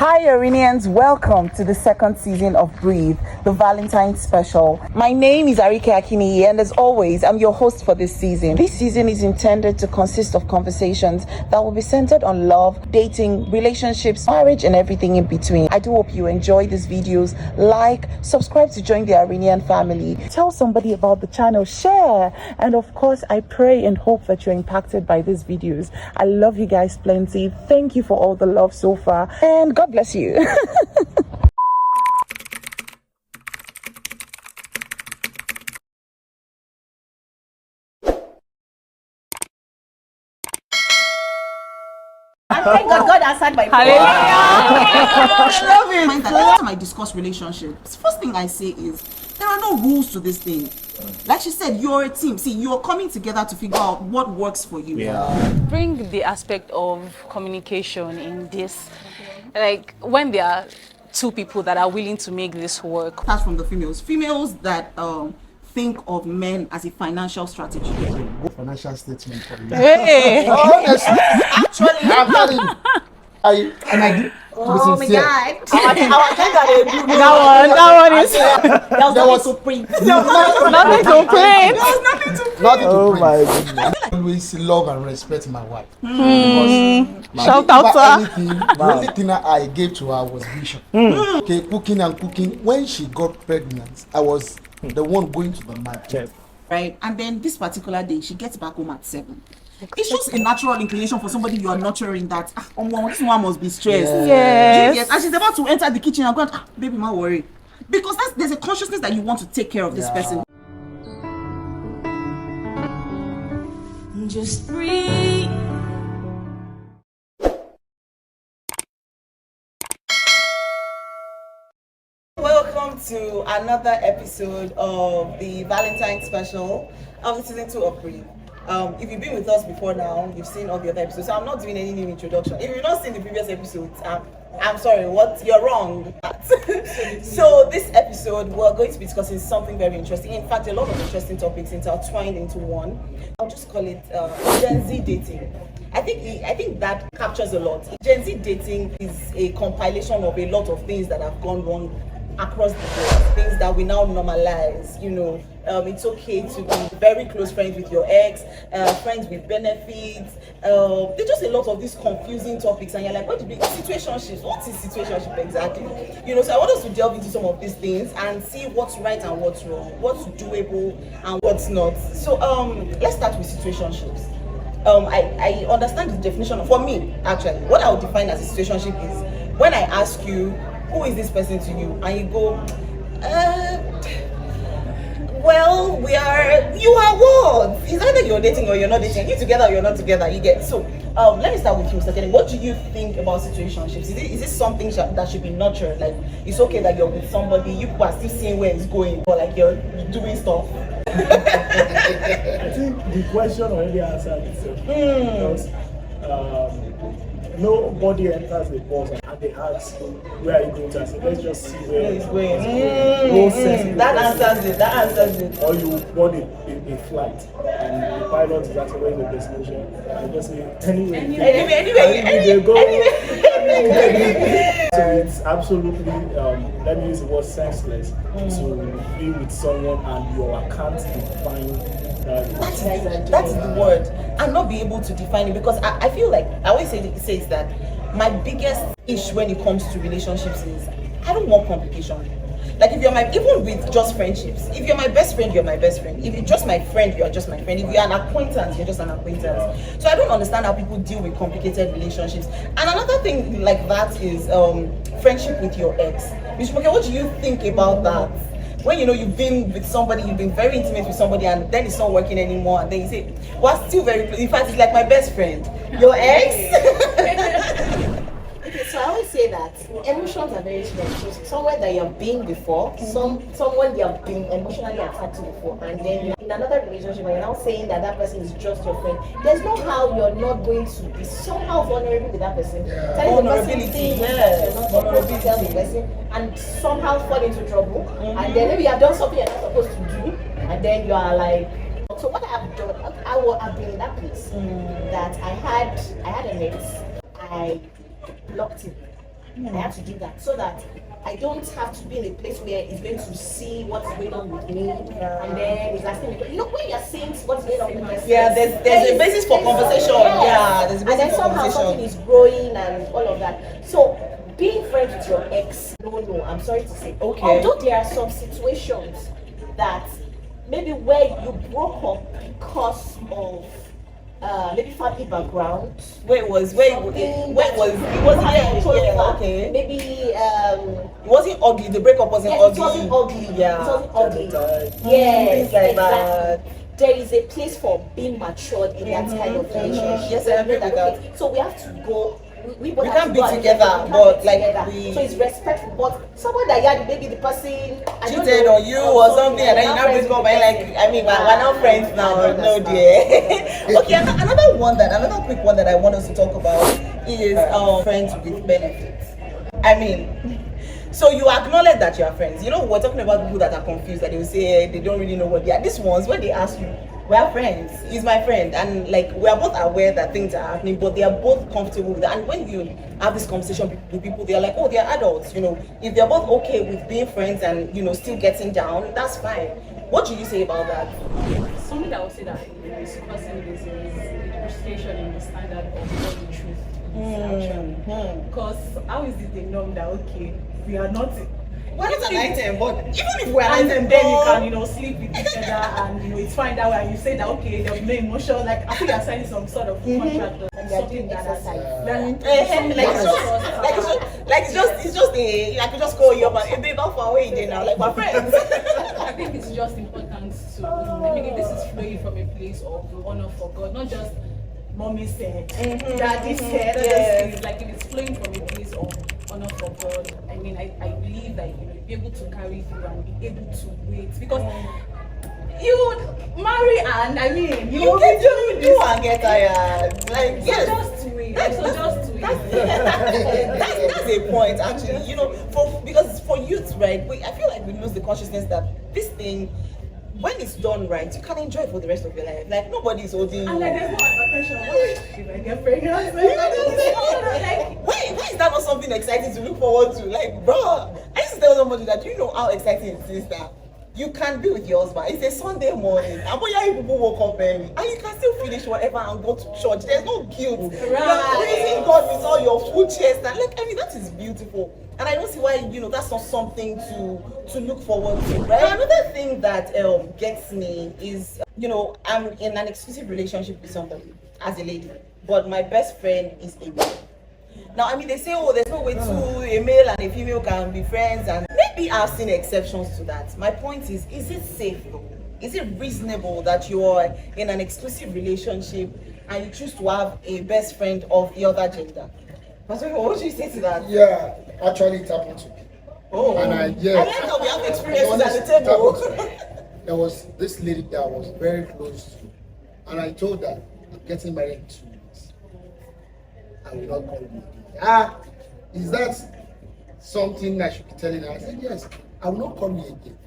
Hi Iranians, welcome to the second season of Breathe, the Valentine's special. My name is ARIKE'S, and as always, I'm your host for this season. This season is intended to consist of conversations that will be centered on love, dating, relationships, marriage, and everything in between. I do hope you enjoy these videos. Like, subscribe to join the Iranian family. Tell somebody about the channel, share, and of course, I pray and hope that you're impacted by these videos. I love you guys plenty. Thank you for all the love so far, and God bless you. Thank God answered my prayer. I love it. Every time I discuss relationships, first thing I say is there are no rules to this thing. Like she said, you're a team. See, you're coming together to figure out what works for you. Bring the aspect of communication in this. Like when there are two people that are willing to make this work. Start from the females. Females that think of men as a financial strategy. Financial statement for you. Hey. Honestly, actually, I'm telling you. I do. Oh my God! That one is There was to print. nothing to print. Nothing to print. Nothing to Oh bring. my goodness. I always love and respect my wife. Shout out to her. The only thing I gave to her was vision. Okay, cooking and cooking. When she got pregnant, I was the one going to the market. Right, and then this particular day, she gets back home at 7. It's just a natural inclination for somebody you are nurturing that this one must be stressed. Yes. And she's about to enter the kitchen and go, baby, don't worry, because there's a consciousness that you want to take care of this person. Just breathe. Welcome to another episode of the Valentine's special of the season 2 of Breathe. If you've been with us before now, you've seen all the other episodes, so I'm not doing any new introduction. If you've not seen the previous episodes, I'm sorry, you're wrong. So this episode, we're going to be discussing something very interesting. In fact, a lot of interesting topics intertwined into one. I'll just call it Gen Z dating. I think that captures a lot. Gen Z dating is a compilation of a lot of things that have gone wrong across the board, things that we now normalize. It's okay to be very close friends with your ex, friends with benefits. There's just a lot of these confusing topics, and you're like, situationships? What is situationship exactly? So I want us to delve into some of these things and see what's right and what's wrong, what's doable and what's not. So let's start with situationships. I understand the definition. For me, actually, what I would define as a situationship is when I ask you, who is this person to you? And you go, well, you are what? It's either you're dating or you're not dating. You together or you're not together. You get. So let me start with you, Mr. Kenny. What do you think about situationships? Is this something that should be nurtured? Like, it's okay that you're with somebody, you people are still seeing where it's going, but like you're doing stuff. I think the question already answered itself. Because nobody enters the bus and they ask, where are you going to? I say, let's just see where it's going. No sense. That answers it. Or you board a flight and the pilot is asking where is the destination. I just say, anyway, they go. So it's absolutely, let me use the word senseless to be with someone and your account define That's the word, and not be able to define it, because I feel like I always say that my biggest issue when it comes to relationships is I don't want complication. Like if you're even with just friendships, if you're my best friend, you're my best friend. If you're just my friend, you're just my friend. If you're an acquaintance, you're just an acquaintance. So I don't understand how people deal with complicated relationships. And another thing like that is friendship with your ex. Mr. What do you think about that? When you've been with somebody, you've been very intimate with somebody, and then it's not working anymore, and then you say, we're still very close. In fact, it's like my best friend. Your ex? Okay, so I always say that emotions are very strong. So someone that you've been before, someone you've been emotionally attached to before, and then you're in another relationship and you're now saying that person is just your friend. There's no how you're not going to be somehow vulnerable with that person. Vulnerability, yes. You're not supposed to tell the person and somehow fall into trouble. And then maybe you have done something you're not supposed to do, and then you are like, so what I have done, I've been in that place that I had an ex, I blocked him. I have to do that so that I don't have to be in a place where it's going to see what's going on with me, and then it's asking me, when you're seeing what's going on with me. Yeah, there's a basis for conversation. Yeah, there's a and basis then for somehow conversation. something is growing and all of that. So being friends with your ex, no, I'm sorry to say. Okay. Although there are some situations that maybe where you broke up because of maybe family background. It wasn't okay. Maybe It wasn't ugly. The breakup wasn't yes, ugly. it wasn't ugly. Yeah. It wasn't ugly. Things Yes, like exactly. that. There is a place for being matured in that kind of relationship. Yes, I agree with that. So we have to go. We both We have can't to be go and together, we can't but, be like, together. we- So it's respectful. But someone that had maybe the person I don't Cheated know, on you or something, and then you now now break friends up with and the like, person. I mean, we're not friends now. I No, understand. dear. Okay, another quick one that I want us to talk about is friends with benefits. I mean, so you acknowledge that you are friends. You know, we're talking about people that are confused, that they will say they don't really know what they are. These ones, when they ask you, we are friends, he's my friend, and like we are both aware that things are happening, but they are both comfortable with that. And when you have this conversation with people, they are like, oh, they are adults. You know, if they're both okay with being friends and, you know, still getting down, that's fine. What do you say about that? Something that I would say that is super serious is the appreciation in the standard of what the truth is actually. Because how is it the norm that okay, we are not Well, it's an item, but even if we're an and item, then you can, you know, sleep with each other and, you know, it's fine that way and you say that okay, there'll be no emotion, like I think you're signing some sort of contract or And they're something doing that has it's just a, I could just call you up and, hey babe, how far away you there now? Like, we're friends. I think it's just important to, I mean, this is flowing from a place of honor for God, not just mommy said, daddy said, Yes. like if it's flowing from a place of honor for God, I mean, I believe that you will be able to carry through and be able to wait because you marry and I mean, You get to do and get tired. Like, so yes. just wait, so just wait. That's a point, actually. You know, because for youth, right? I feel like we lose the consciousness that this thing, when it's done right, you can enjoy it for the rest of your life. Like nobody's holding you. And like there's no attention. If I get pregnant, like, Why is that not something exciting to look forward to? Like, bro, I used to tell somebody that you know how exciting it is that you can be with your husband. It's a Sunday morning, and boy, you people woke up early, and you can still finish whatever and go to church. There's no guilt. You're praising God with all your full chest, and like, I mean, that is beautiful. And I don't see why, you know, that's not something to look forward to, right? Another thing that gets me is, you know, I'm in an exclusive relationship with somebody as a lady, but my best friend is a male. Now, I mean, they say, oh, there's no way to a male and a female can be friends, and maybe I've seen exceptions to that. My point is it safe though? Is it reasonable that you are in an exclusive relationship and you choose to have a best friend of the other gender? Pastor, what would you say to that? Yeah, actually it happened to me. Oh, And I like how we have experiences Honestly, at the it happened to table. me. There was this lady that I was very close to, and I told her, I'm getting married in 2 weeks. I will not call you. Is that something I should be telling her? I said, yes, I will not call you again.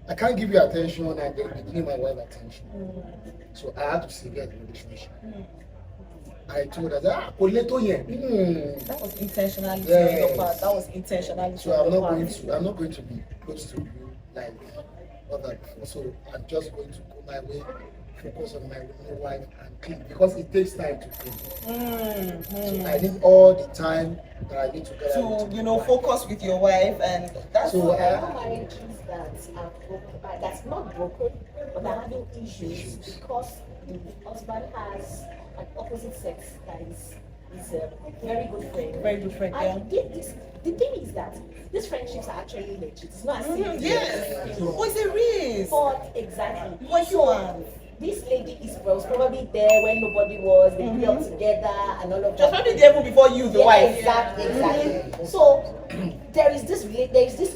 I can't give you attention and then be giving my wife attention. So I had to sever the relationship. I told her, that That was intentionally Yes. on your part. That was intentionally so on I'm your not part. going to be close to you like other before. So I'm just going to go my way, focus on my new wife and clean because it takes time to clean. So I need all the time that I need to get To, you know, focus with your wife, and that's So, what There are marriages that are broken, that's not broken, but are having issues because the husband has an opposite sex that is a very good friend. very good friend, yeah. And the thing is that these friendships are actually legit. It's not as if Yes. Oh, it's a risk. But exactly. What human? This lady was probably there when nobody was. They grew up together and all of that. Just probably there even before you, the wife. Exactly. So there is this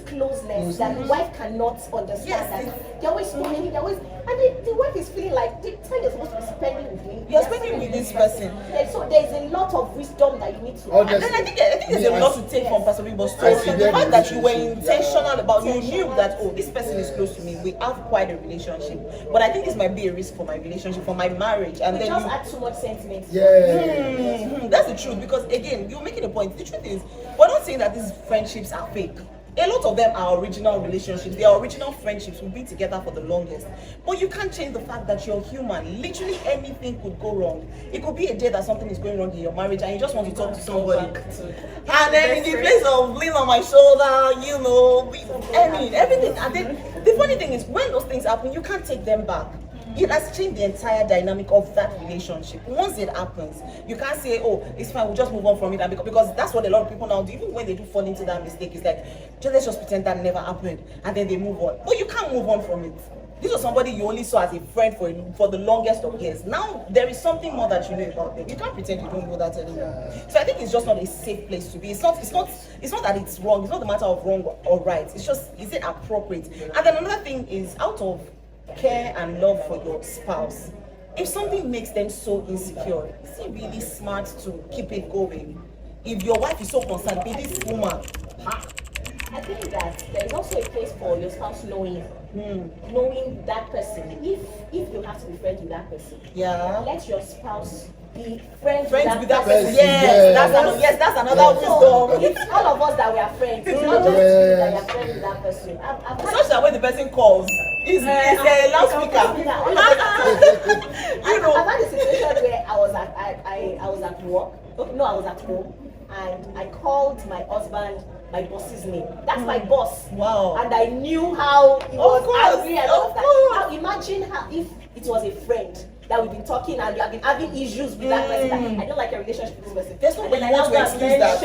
closeness that the wife cannot understand. Yes. That they're always smiling, and the wife is feeling like the time you're supposed to be spending with me. You're spending with this person. Yeah, so there's a lot of wisdom that you need to. Honestly. And then I think there's a lot to take from Pastor Bimbo's story. I see The them fact that you were relationship, intentional about, you knew that, oh, this person is close to me. We have quite a relationship. But I think this might be a risk for my relationship, for my marriage. And We then just you, add too much sentiment. Yeah. that's the truth, because again, you're making a point. The truth is, we're not not saying that these friendships are fake. A lot of them are original relationships. They are original friendships. We've been together for the longest. But you can't change the fact that you're human. Literally anything could go wrong. It could be a day that something is going wrong in your marriage and you just want to talk to somebody. And then in the place of lean on my shoulder, everything. And then the funny thing is, when those things happen, you can't take them back. It has changed the entire dynamic of that relationship. Once it happens, you can't say, oh, it's fine, we'll just move on from it. And because that's what a lot of people now do. Even when they do fall into that mistake, it's like, let's just pretend that never happened. And then they move on. But you can't move on from it. This was somebody you only saw as a friend for the longest of years. Now, there is something more that you know about them. You can't pretend you don't know that anymore. So I think it's just not a safe place to be. It's not that it's wrong. It's not the matter of wrong or right. It's just, is it appropriate? And then another thing is, out of care and love for your spouse, if something makes them so insecure, is it really smart to keep it going? If your wife is so concerned, be this woman. I think that there is also a place for your spouse knowing that person. If you have to be friends with that person, let your spouse be friends with that person. Yes, that's another wisdom. It's all of us that we are friends. It's not just you that you are friends with that person. Such that when the person calls, is a loudspeaker. I've had a situation where I was at work. No, I was at home, and I called my husband my boss's name. That's my boss. Wow. And I knew how he was angry and all of that. Now imagine how if it was a friend that we've been talking and you have been having issues with that person. I don't like a relationship with this person. There's no way you want to excuse that.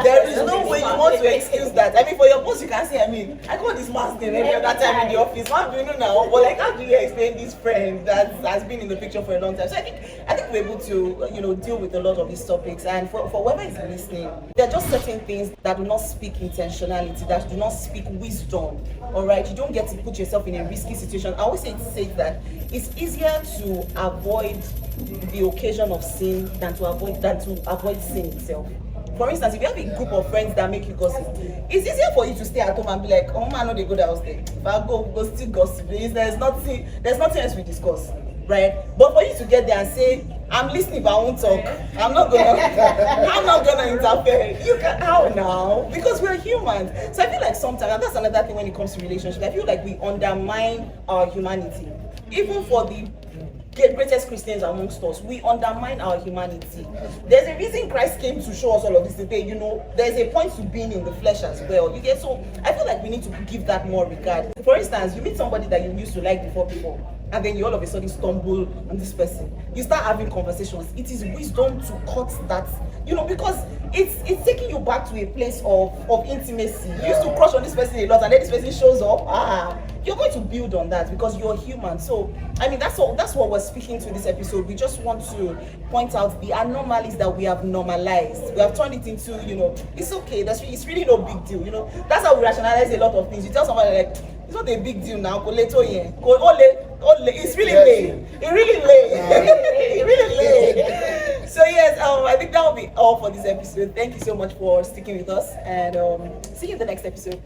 There is no way you want to excuse that. I mean, for your boss, you can say, I call this man's name every other time in the office. What do you know now? But like, how do you explain this friend that has been in the picture for a long time? So I think we're able to, deal with a lot of these topics. And for whoever is listening, there are just certain things that do not speak intentionality, that do not speak wisdom. All right, you don't get to put yourself in a risky situation. I always say that it's easier to avoid the occasion of sin than to avoid sin itself. For instance, if you have a group of friends that make you gossip, it's easier for you to stay at home and be like, oh man, no, they go downstairs. If I go still gossip, there's nothing else we discuss, right? But for you to get there and say, I'm listening but I won't talk, I'm not gonna interfere. You can, how now? Because we're humans. So I feel like sometimes, and that's another thing when it comes to relationships, I feel like we undermine our humanity. Even for the greatest Christians amongst us, we undermine our humanity. There's a reason Christ came to show us all of this today. There's a point to being in the flesh as well. So I feel like we need to give that more regard. For instance, you meet somebody that you used to like before, and then you all of a sudden stumble on this person. You start having conversations. It is wisdom to cut that, because it's taking you back to a place of intimacy. You used to crush on this person a lot, and then this person shows up. You're going to build on that because you're human. So I mean, that's what we're speaking to this episode. We just want to point out the anomalies that we have normalized. We have turned it into, it's okay. It's really no big deal. That's how we rationalize a lot of things. You tell somebody like, it's not a big deal now. It's really lame. It really lame. It really lame. So yes, I think that will be all for this episode. Thank you so much for sticking with us, and see you in the next episode.